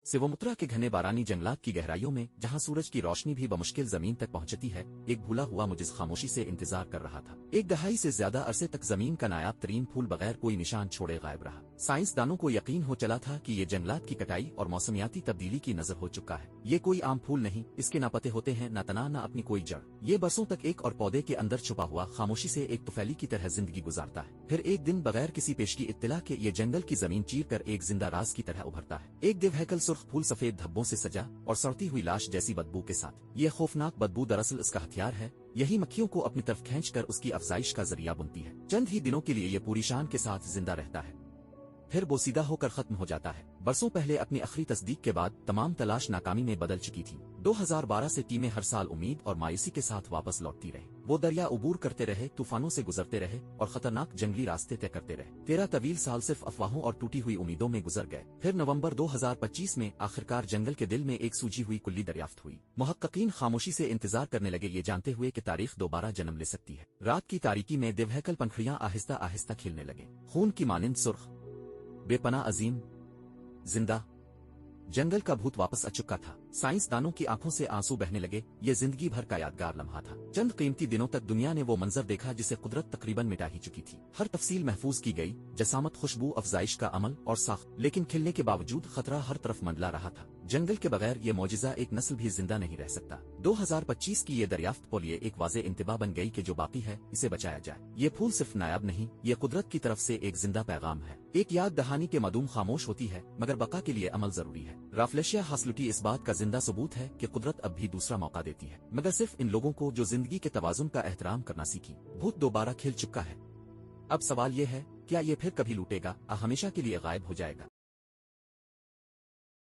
सिवमुत्रा के घने बारानी जंगलात की गहराइयों में, जहां सूरज की रोशनी भी बमुश्किल जमीन तक पहुंचती है, एक भूला हुआ मुजिज़ खामोशी से इंतजार कर रहा था। एक दहाई से ज्यादा अरसे तक जमीन का नायाब तरीन फूल बगैर कोई निशान छोड़े गायब रहा। साइंसदानों को यकीन हो चला था कि ये जंगलात की कटाई और मौसमियाती तब्दीली की नजर हो चुका है। ये कोई आम फूल नहीं, इसके ना पत्ते होते हैं, ना तना, ना अपनी कोई जड़। ये बरसों तक एक और पौधे के अंदर छुपा हुआ खामोशी से एक तुफैली की तरह जिंदगी गुजारता है। फिर एक दिन बगैर किसी पेश की इत्तला के ये जंगल की जमीन चीर कर एक जिंदा राज की तरह उभरता है। एक दिव्यहैकल सुर्ख फूल सफेद धब्बों से सजा और सड़ती हुई लाश जैसी बदबू के साथ। ये खौफनाक बदबू दरअसल इसका हथियार है। यही मक्खियों को अपनी तरफ खींचकर उसकी अफजाइश का जरिया बनती है। चंद ही दिनों के लिए ये पूरी शान के साथ जिंदा रहता है, फिर बोसीदा होकर खत्म हो जाता है। बरसों पहले अपनी आखिरी तस्दीक के बाद तमाम तलाश नाकामी में बदल चुकी थी। 2012 से टीमें हर साल उम्मीद और मायूसी के साथ वापस लौटती रही। वो दरिया उबूर करते रहे, तूफानों से गुजरते रहे और खतरनाक जंगली रास्ते तय करते रहे। 13 तवील साल सिर्फ अफवाहों और टूटी हुई उम्मीदों में गुजर गए। फिर नवंबर 2025 में आखिरकार जंगल के दिल में एक सूजी हुई कुल्ली दरियाफ्त हुई। मुहक्किकीन खामोशी से इंतजार करने लगे, ये जानते हुए कि तारीख दोबारा जन्म ले सकती है। रात की तारीकी में दिव्यहैकल पंखुड़ियां आहिस्ता आहिस्ता खिलने लगे, खून की मानिंद सुर्ख, बेपना, अजीम, जिंदा। जंगल का भूत वापस आ चुका था। साइंसदानों की आंखों से आंसू बहने लगे। ये जिंदगी भर का यादगार लम्हा था। चंद कीमती दिनों तक दुनिया ने वो मंजर देखा जिसे कुदरत तकरीबन मिटा ही चुकी थी। हर तफसील महफूज की गई, जसामत, खुशबू, अफजाइश का अमल और साख्त। लेकिन खिलने के बावजूद खतरा हर तरफ मंडला रहा था। जंगल के बगैर ये मौजिजा एक नस्ल भी जिंदा नहीं रह सकता। 2025 की ये दरियाफ्त के लिए एक वाज़े इंतबा बन गई कि जो बाकी है इसे बचाया जाए। ये फूल सिर्फ नायाब नहीं, ये कुदरत की तरफ से एक जिंदा पैगाम है। एक याद दहानी के मादूम खामोश होती है, मगर बका के लिए अमल जरूरी है। राफलेशिया हासलुटी इस बात का जिंदा सबूत है कि कुदरत अब भी दूसरा मौका देती है, मगर सिर्फ इन लोगों को जो जिंदगी के तवाजुन का एहतराम करना सीखी। भूत दोबारा खिल चुका है। अब सवाल ये है, क्या ये फिर कभी लूटेगा, हमेशा के लिए गायब हो जाएगा?